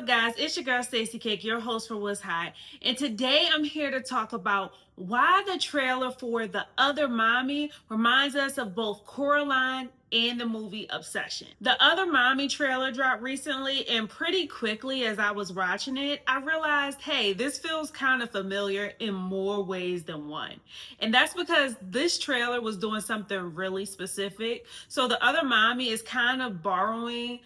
up, guys? It's your girl Stacey Cake, your host for What's Hot, and today I'm here to talk about why the trailer for The Other Mommy reminds us of both Coraline and the movie Obsession. The Other Mommy trailer dropped recently, and pretty quickly as I was watching it, I realized, hey, this feels kind of familiar in more ways than one. And that's because this trailer was doing something really specific. So The Other Mommy is kind of borrowing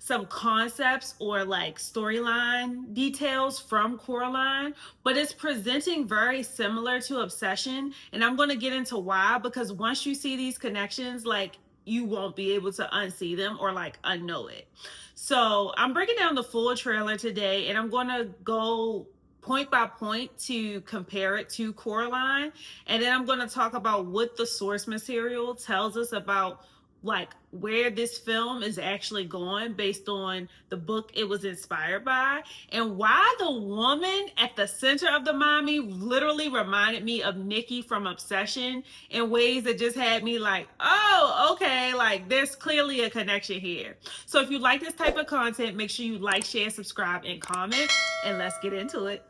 some concepts or like storyline details from Coraline, but it's presenting very similar to Obsession. And I'm going to get into why, because once you see these connections, like, you won't be able to unsee them or like unknow it. So I'm breaking down the full trailer today, and I'm going to go point by point to compare it to Coraline, and then I'm going to talk about what the source material tells us about like where this film is actually going based on the book it was inspired by, and why the woman at the center of the mommy literally reminded me of Nikki from Obsession in ways that just had me like, oh, okay, like there's clearly a connection here. So if you like this type of content, make sure you like, share, subscribe, and comment, and let's get into it.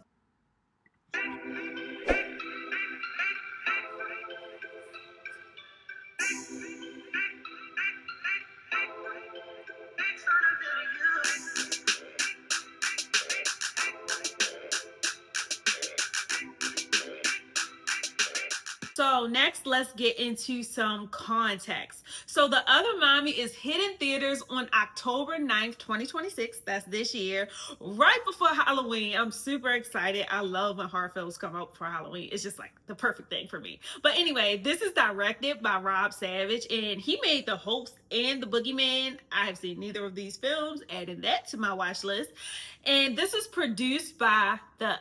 So next, let's get into some context. So The Other Mommy is hitting theaters on October 9th, 2026. That's this year, right before Halloween. I'm super excited. I love when horror films come out for Halloween. It's just like the perfect thing for me. But anyway, this is directed by Rob Savage, and he made The Host and The Boogeyman. I have seen neither of these films, adding that to my watch list. And this is produced by the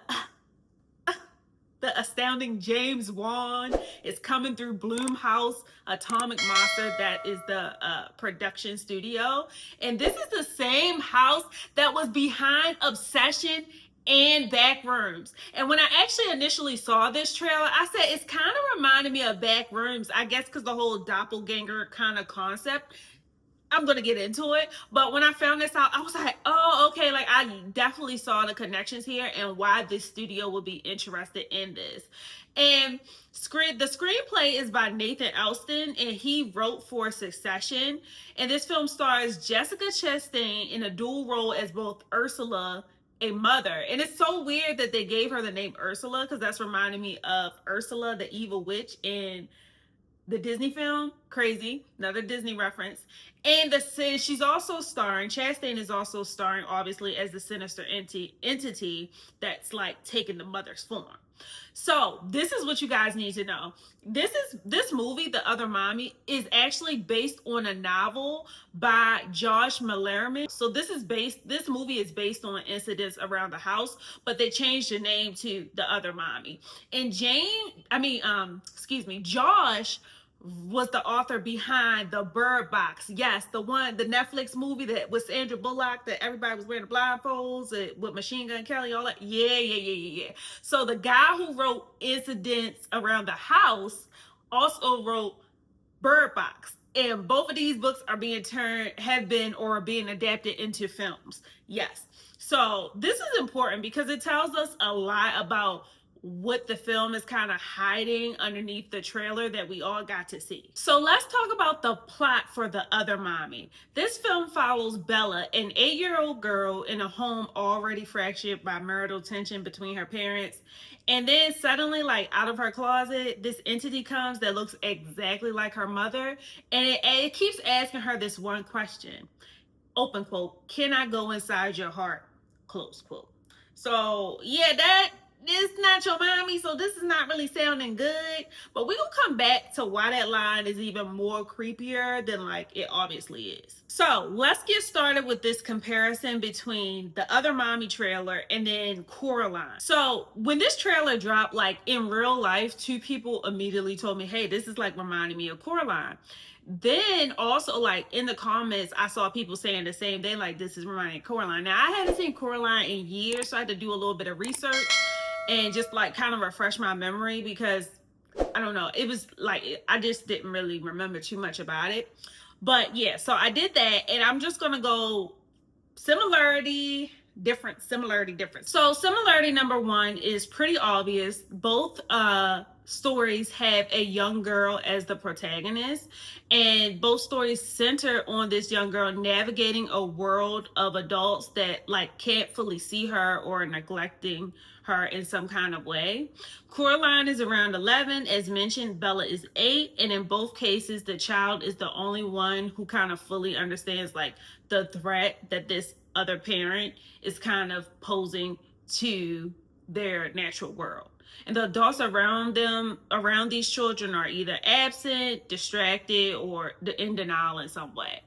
astounding James Wan. Is coming through Blumhouse Atomic Monster. That is the production studio. And this is the same house that was behind Obsession and Backrooms. And when I actually initially saw this trailer, I said it's kind of reminding me of Backrooms, I guess because the whole doppelganger kind of concept. I'm gonna get into it, but when I found this out, I was like, oh, okay, like I definitely saw the connections here and why this studio would be interested in this. And the screenplay is by Nathan Elston, and he wrote for Succession. And this film stars Jessica Chastain in a dual role as both Ursula, a mother. And it's so weird that they gave her the name Ursula, because that's reminding me of Ursula the Evil Witch in the Disney film. Crazy, another Disney reference. And she's also starring, Chastain is also starring obviously as the sinister entity that's like taking the mother's form. So this is what you guys need to know. This movie, The Other Mommy, is actually based on a novel by Josh Malerman. So this movie is based on incidents around the house, but they changed the name to The Other Mommy. And Josh was the author behind The Bird Box. Yes, the Netflix movie that with Sandra Bullock, that everybody was wearing the blindfolds with Machine Gun Kelly, all that. Yeah. So the guy who wrote Incidents Around the House also wrote Bird Box. And both of these books are being adapted into films. Yes. So this is important because it tells us a lot about what the film is kind of hiding underneath the trailer that we all got to see. So let's talk about the plot for The Other Mommy. This film follows Bella, an 8-year-old girl in a home already fractured by marital tension between her parents. And then suddenly, like out of her closet, this entity comes that looks exactly like her mother. And it keeps asking her this one question, open quote, "Can I go inside your heart?" Close quote. So yeah, that is not your mommy, so this is not really sounding good, but we're gonna come back to why that line is even more creepier than like it obviously is. So let's get started with this comparison between The Other Mommy trailer and then Coraline. So when this trailer dropped, like in real life, 2 people immediately told me, hey, this is like reminding me of Coraline. Then also, like in the comments, I saw people saying the same thing, like this is reminding Coraline. Now I hadn't seen Coraline in years, so I had to do a little bit of research and just like kind of refresh my memory, because I don't know, it was like I just didn't really remember too much about it. But yeah, so I did that, and I'm just gonna go similarity similarity difference. So similarity number one is pretty obvious. Both stories have a young girl as the protagonist, and both stories center on this young girl navigating a world of adults that like can't fully see her or are neglecting her in some kind of way. Coraline is around 11. As mentioned, Bella is 8. And in both cases, the child is the only one who kind of fully understands like the threat that this other parent is kind of posing to their natural world. And the adults around these children, are either absent, distracted, or in denial in some way.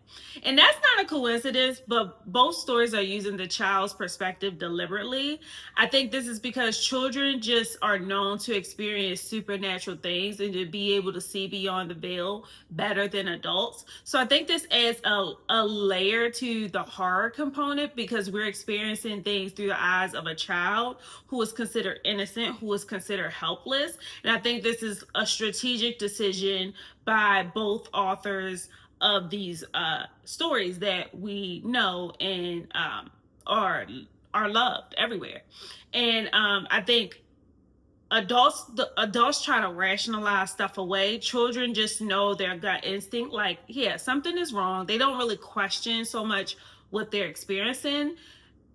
And that's not a coincidence, but both stories are using the child's perspective deliberately. I think this is because children just are known to experience supernatural things and to be able to see beyond the veil better than adults. So I think this adds a layer to the horror component, because we're experiencing things through the eyes of a child who is considered innocent, who is considered helpless. And I think this is a strategic decision by both authors of these stories that we know and are loved everywhere. And I think the adults try to rationalize stuff away. Children just know their gut instinct, like, yeah, something is wrong. They don't really question so much what they're experiencing.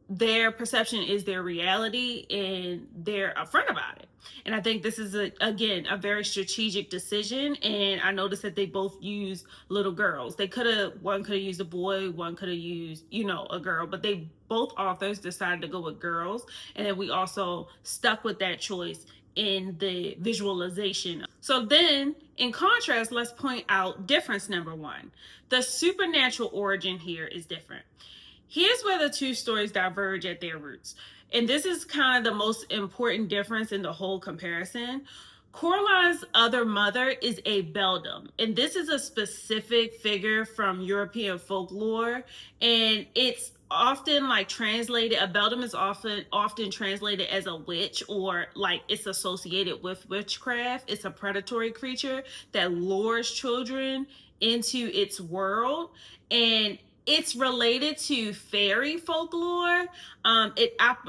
Their perception is their reality, and they're upfront about it. And I think this is again a very strategic decision. And I noticed that they both use little girls. One could have used a boy, one could have used, a girl, but both authors decided to go with girls. And then we also stuck with that choice in the visualization. So then, in contrast, let's point out difference number one. The supernatural origin here is different. Here's where the two stories diverge at their roots. And this is kind of the most important difference in the whole comparison. Coraline's other mother is a beldam, and this is a specific figure from European folklore, and it's often like translated, a beldam is often translated as a witch, or like it's associated with witchcraft. It's a predatory creature that lures children into its world, and it's related to fairy folklore.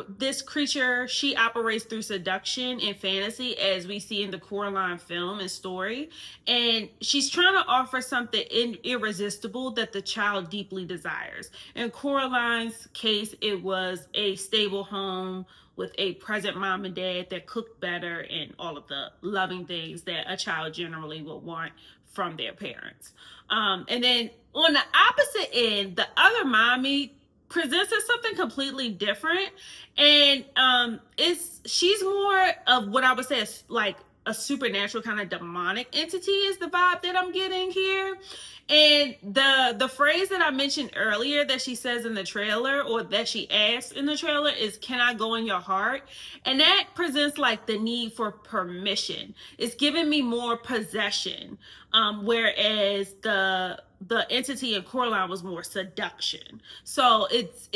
This creature, she operates through seduction and fantasy, as we see in the Coraline film and story. And she's trying to offer something irresistible that the child deeply desires. In Coraline's case, it was a stable home with a present mom and dad that cooked better, and all of the loving things that a child generally would want from their parents. And then on the opposite end, the other mommy presents as something completely different. And she's more of what I would say is like a supernatural kind of demonic entity is the vibe that I'm getting here. And the phrase that I mentioned earlier that she says in the trailer, or that she asks in the trailer, is, "Can I go in your heart?" And that presents like the need for permission. It's giving me more possession, whereas the entity in Coraline was more seduction. So it's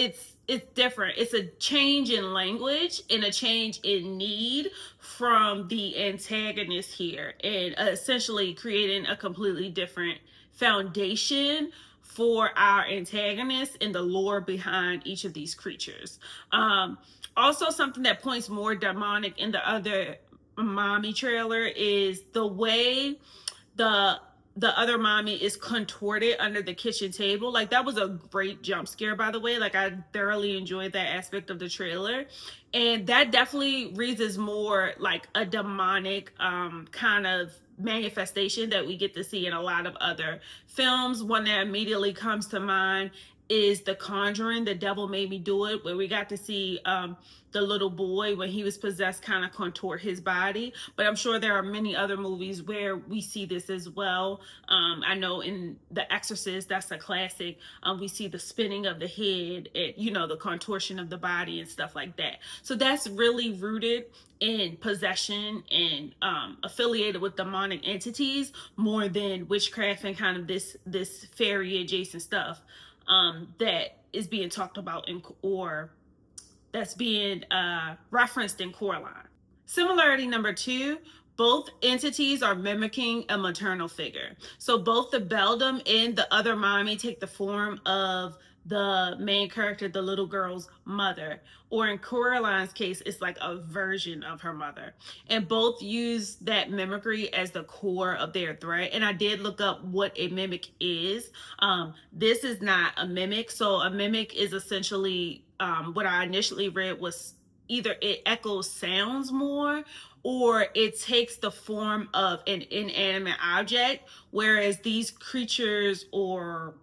different. It's a change in language and a change in need from the antagonist here, and essentially creating a completely different foundation for our antagonist and the lore behind each of these creatures. Also, something that points more demonic in the other mommy trailer is the way the other mommy is contorted under the kitchen table. Like, that was a great jump scare, by the way. Like, I thoroughly enjoyed that aspect of the trailer. And that definitely reads as more like a demonic kind of manifestation that we get to see in a lot of other films. One that immediately comes to mind is The Conjuring, The Devil Made Me Do It, where we got to see the little boy, when he was possessed, kind of contort his body. But I'm sure there are many other movies where we see this as well. I know in The Exorcist, that's a classic. We see the spinning of the head, and, the contortion of the body and stuff like that. So that's really rooted in possession and affiliated with demonic entities more than witchcraft and kind of this fairy adjacent stuff that is being talked about or that's being referenced in Coraline. Similarity number two, both entities are mimicking a maternal figure. So both the beldam and the other mommy take the form of the main character, the little girl's mother, or in Coraline's case, it's like a version of her mother. And both use that mimicry as the core of their threat. And I did look up what a mimic is. This is not a mimic. So a mimic is essentially what I initially read was either it echoes sounds more or it takes the form of an inanimate object, whereas these creatures or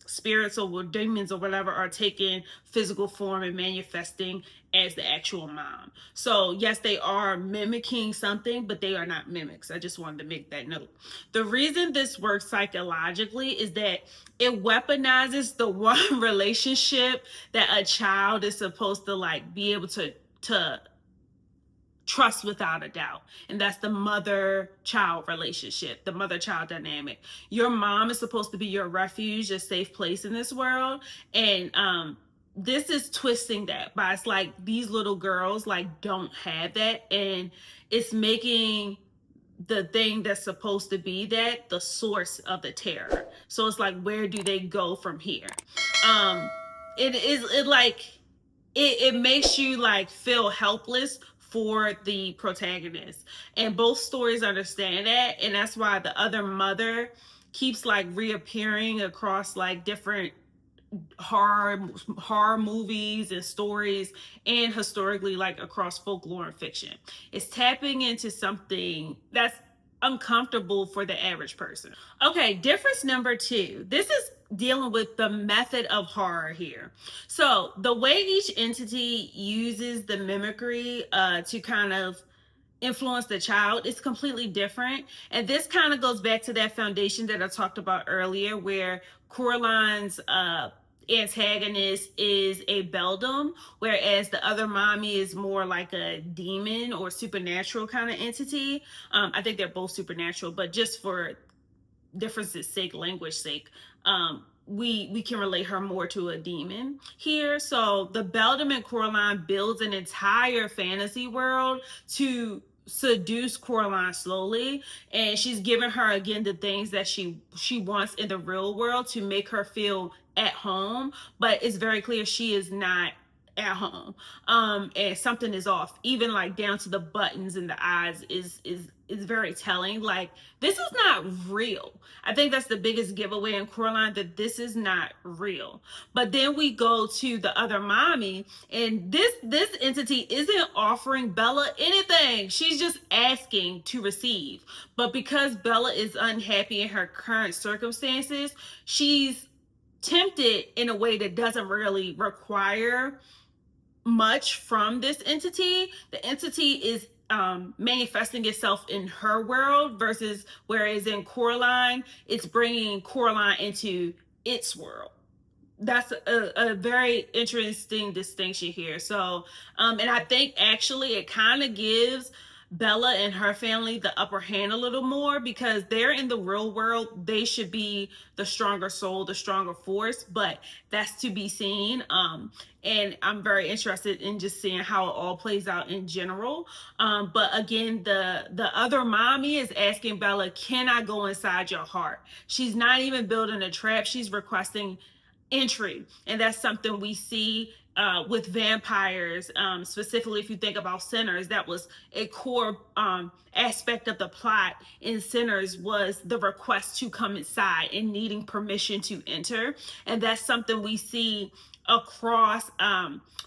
spirits or demons or whatever are taking physical form and manifesting as the actual mom. So yes, they are mimicking something, but they are not mimics. I just wanted to make that note. The reason this works psychologically is that it weaponizes the one relationship that a child is supposed to like be able to trust without a doubt, and that's the mother-child relationship, the mother-child dynamic. Your mom is supposed to be your refuge, a safe place in this world, and this is twisting that by it's like these little girls like don't have that, and it's making the thing that's supposed to be that the source of the terror. So it's like, where do they go from here? It makes you like feel helpless for the protagonist, and both stories understand that, and that's why the other mother keeps like reappearing across like different horror movies and stories, and historically like across folklore and fiction. It's tapping into something that's uncomfortable for the average person. Okay, difference number 2. This is dealing with the method of horror here. So the way each entity uses the mimicry to kind of influence the child is completely different. And this kind of goes back to that foundation that I talked about earlier, where Coraline's antagonist is a beldam, whereas the other mommy is more like a demon or supernatural kind of entity. I think they're both supernatural, but just for differences sake, language sake, we can relate her more to a demon here. So the beldam in Coraline builds an entire fantasy world to seduce Coraline slowly, and she's giving her again the things that she wants in the real world to make her feel at home, but it's very clear she is not at home, and something is off, even like down to the buttons and the eyes is very telling. Like, this is not real. I think that's the biggest giveaway in Coraline, that this is not real. But then we go to the other mommy, and this entity isn't offering Bella anything. She's just asking to receive. But because Bella is unhappy in her current circumstances, she's tempted in a way that doesn't really require much from this entity. The entity is manifesting itself in her world, versus whereas in Coraline, it's bringing Coraline into its world. That's a very interesting distinction here. So, and I think actually it kind of gives Bella and her family the upper hand a little more, because they're in the real world. They should be the stronger soul, the stronger force, but that's to be seen. And I'm very interested in just seeing how it all plays out in general. But again, the other mommy is asking Bella, can I go inside your heart? She's not even building a trap. She's requesting entry. And that's something we see with vampires, specifically if you think about Sinners. That was a core aspect of the plot in Sinners, was the request to come inside and needing permission to enter. And that's something we see across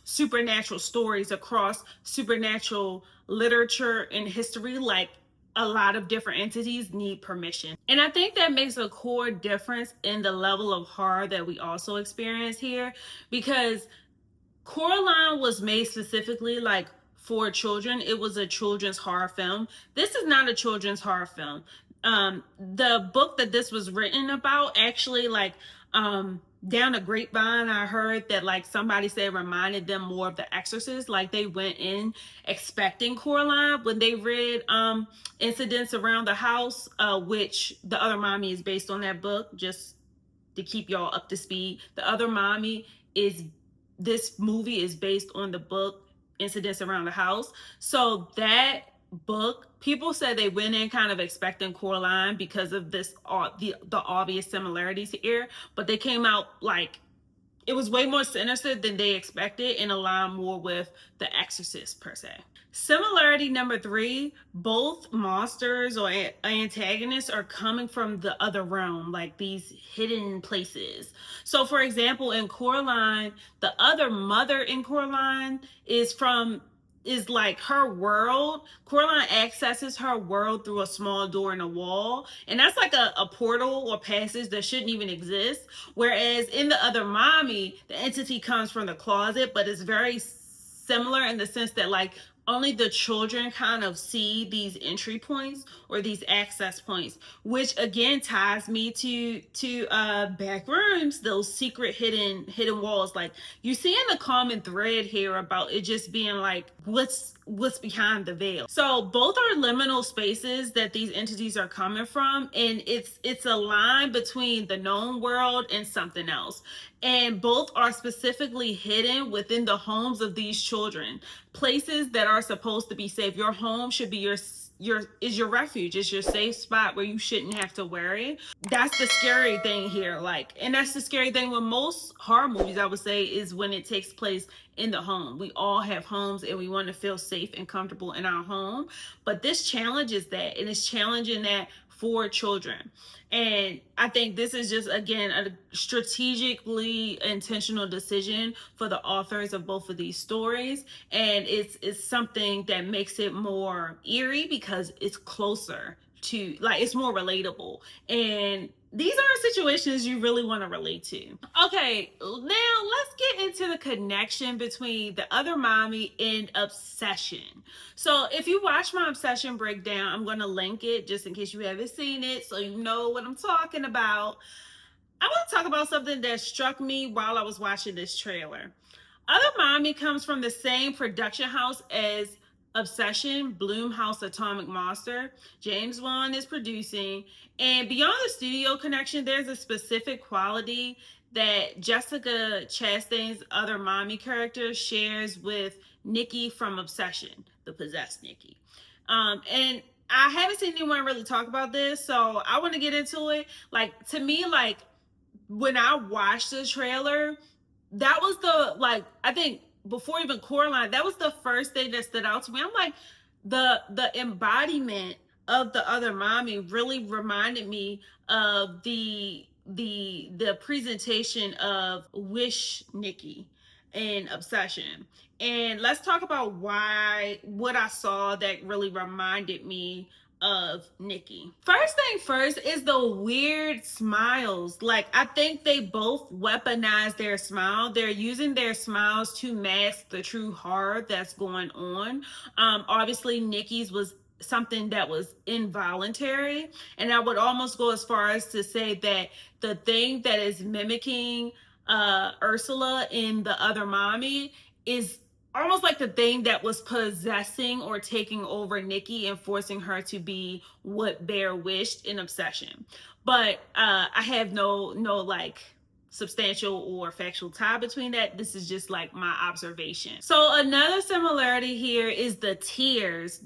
supernatural stories, across supernatural literature and history. Like, a lot of different entities need permission. And I think that makes a core difference in the level of horror that we also experience here, because Coraline was made specifically like for children. It was a children's horror film. This is not a children's horror film. The book that this was written about, actually, like, down the grapevine, I heard that like somebody said reminded them more of The Exorcist. Like, they went in expecting Coraline when they read Incidents Around the House, which the other mommy is based on that book. Just to keep y'all up to speed, the other mommy is, this movie is based on the book Incidents Around the House. So that book, people said they went in kind of expecting Coraline because of this the obvious similarities here, but they came out like it was way more sinister than they expected and aligned more with The Exorcist per se. Similarity number 3, both monsters or antagonists are coming from the other realm, like these hidden places. So for example, in Coraline, the other mother in Coraline is like her world. Coraline accesses her world through a small door in a wall, and that's like a portal or passage that shouldn't even exist. Whereas in the other mommy, the entity comes from the closet, but it's very similar in the sense that like only the children kind of see these entry points or these access points, which again ties me to back rooms, those secret hidden walls. Like you're seeing the common thread here about it just being like what's behind the veil. So both are liminal spaces that these entities are coming from, and it's a line between the known world and something else. And both are specifically hidden within the homes of these children, places that are supposed to be safe. Your home should be your refuge. It's your safe spot where you shouldn't have to worry. That's the scary thing here. Like, and that's the scary thing with most horror movies, I would say, is when it takes place in the home. We all have homes and we want to feel safe and comfortable in our home. But this challenges that, and it's challenging that for children. And I think this is just, again, a strategically intentional decision for the authors of both of these stories. And it's something that makes it more eerie because it's closer to, like, it's more relatable. And these are situations you really want to relate to. Okay, now let's get into the connection between The Other Mommy and Obsession. So if you watch my Obsession breakdown, I'm going to link it just in case you haven't seen it so you know what I'm talking about. I want to talk about something that struck me while I was watching this trailer. Other Mommy comes from the same production house as Obsession, Blumhouse Atomic Monster. James Wan is producing. And beyond the studio connection, there's a specific quality that Jessica Chastain's Other Mommy character shares with Nikki from Obsession, the possessed Nikki. And I haven't seen anyone really talk about this, so I want to get into it. Like, to me, like, when I watched the trailer, that was the, like, I think before even Coraline, that was the first thing that stood out to me. I'm like, the embodiment of The Other Mommy really reminded me of the presentation of Wish Nikki in Obsession. And let's talk about what I saw that really reminded me of Nikki. First thing first is the weird smiles. Like, I think they both weaponize their smile. They're using their smiles to mask the true horror that's going on. Obviously Nikki's was something that was involuntary, and I would almost go as far as to say that the thing that is mimicking Ursula in The Other Mommy is almost like the thing that was possessing or taking over Nikki and forcing her to be what Bear wished in Obsession. But I have no like substantial or factual tie between that. This is just like my observation. So another similarity here is the tears.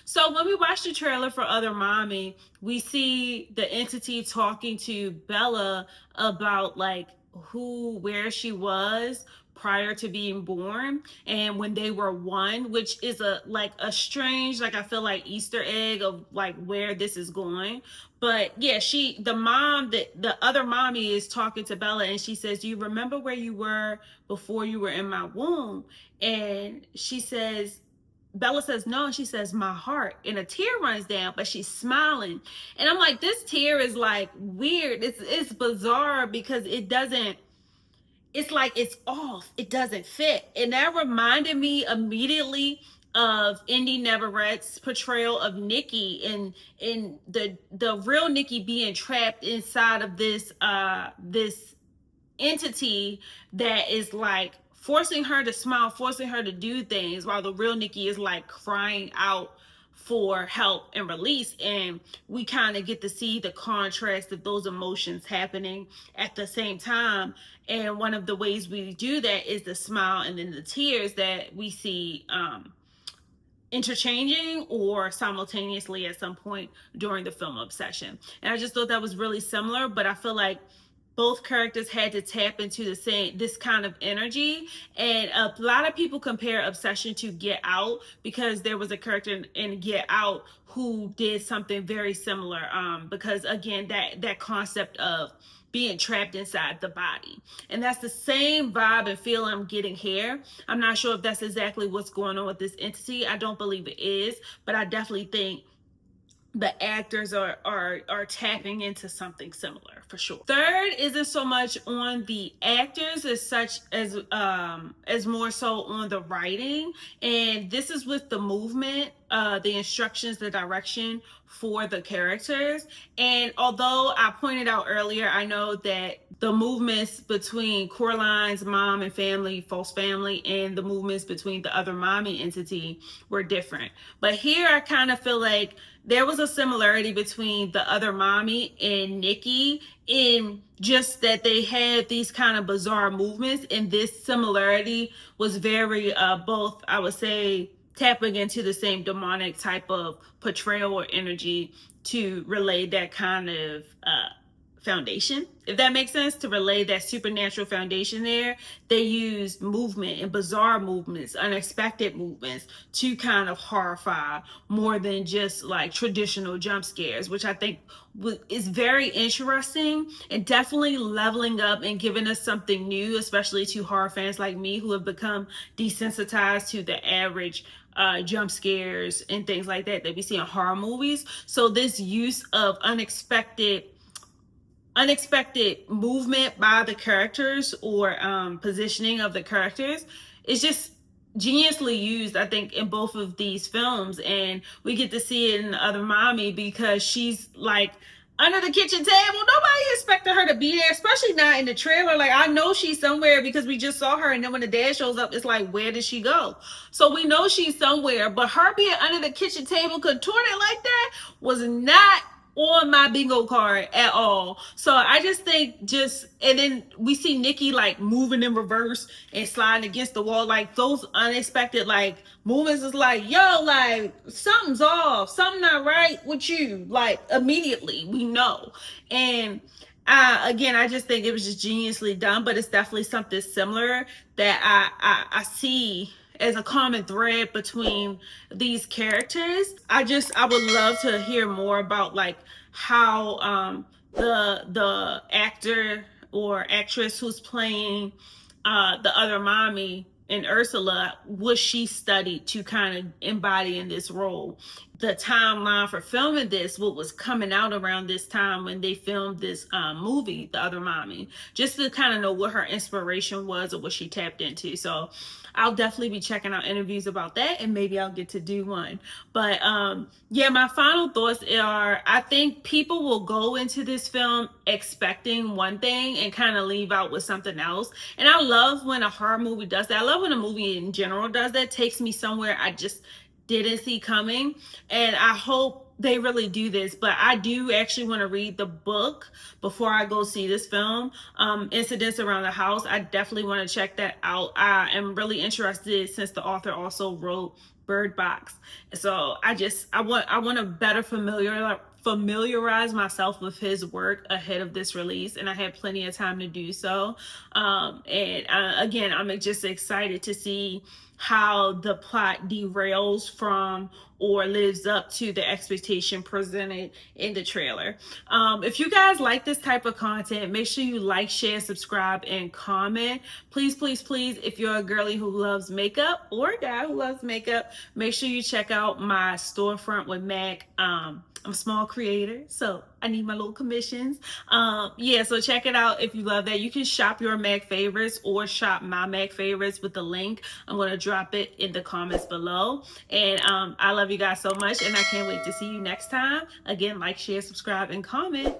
So when we watch the trailer for Other Mommy, we see the entity talking to Bella about like where she was prior to being born and when they were one, which is a strange, like, I feel like Easter egg of like where this is going. But yeah, the other mommy is talking to Bella and she says, "Do you remember where you were before you were in my womb?" And Bella says no, and she says, "My heart," and a tear runs down, but she's smiling. And I'm like, this tear is like weird. It's bizarre because it's like it's off. It doesn't fit. And that reminded me immediately of Indy Neverett's portrayal of Nikki and the real Nikki being trapped inside of this entity that is like forcing her to smile, forcing her to do things, while the real Nikki is like crying out for help and release. And we kind of get to see the contrast of those emotions happening at the same time. And one of the ways we do that is the smile and then the tears that we see interchanging or simultaneously at some point during the film Obsession. And I just thought that was really similar, but I feel like both characters had to tap into this kind of energy. And a lot of people compare Obsession to Get Out, because there was a character in Get Out who did something very similar. Because again, that concept of being trapped inside the body, and that's the same vibe and feel I'm getting here. I'm not sure if that's exactly what's going on with this entity. I don't believe it is, but I definitely think the actors are tapping into something similar for sure. Third isn't so much on the actors as such as more so on the writing, and this is with the movement, the instructions, the direction for the characters. And although I pointed out earlier, I know that the movements between Coraline's mom and family, false family, and the movements between the other mommy entity were different. But here I kind of feel like there was a similarity between the other mommy and Nikki, in just that they had these kind of bizarre movements, and this similarity was very both, I would say, tapping into the same demonic type of portrayal or energy to relay that kind of foundation, if that makes sense, to relay that supernatural foundation there. They used movement and bizarre movements, unexpected movements, to kind of horrify more than just like traditional jump scares, which I think is very interesting and definitely leveling up and giving us something new, especially to horror fans like me who have become desensitized to the average jump scares and things like that we see in horror movies. So this use of unexpected movement by the characters, or positioning of the characters, is just geniusly used, I think, in both of these films. And we get to see it in the other mommy, because she's like under the kitchen table. Nobody expected her to be there, especially not in the trailer. Like, I know she's somewhere because we just saw her, and then when the dad shows up, it's like, where did she go? So we know she's somewhere, but her being under the kitchen table contorted like that was not on my bingo card at all. So I just think and then we see Nikki like moving in reverse and sliding against the wall. Like, those unexpected like movements is like, yo, like something's off, something not right with you. Like, immediately we know. And again, I just think it was just geniusly done, but it's definitely something similar that I see as a common thread between these characters. I would love to hear more about like how the actor or actress who's playing the other mommy in Ursula, was she studied to kind of embody in this role. The timeline for filming this, what was coming out around this time when they filmed this movie, The Other Mommy, just to kind of know what her inspiration was or what she tapped into. So I'll definitely be checking out interviews about that, and maybe I'll get to do one. But yeah, my final thoughts are, I think people will go into this film expecting one thing and kind of leave out with something else. And I love when a horror movie does that. I love when a movie in general does that, takes me somewhere I just didn't see coming. And I hope they really do this. But I do actually want to read the book before I go see this film, Incidents Around the House. I definitely want to check that out. I am really interested, since the author also wrote Bird Box. So I want to better familiarize myself with his work ahead of this release, and I had plenty of time to do so. Again, I'm just excited to see how the plot derails from or lives up to the expectation presented in the trailer. If you guys like this type of content, make sure you like, share, subscribe, and comment. Please, please, please, if you're a girly who loves makeup or a guy who loves makeup, make sure you check out my storefront with Mac. I'm a small creator, so I need my little commissions. Yeah, so check it out if you love that. You can shop your Mac favorites or shop my Mac favorites with the link. I'm going to drop it in the comments below. And I love you guys so much, and I can't wait to see you next time. Again, like, share, subscribe, and comment.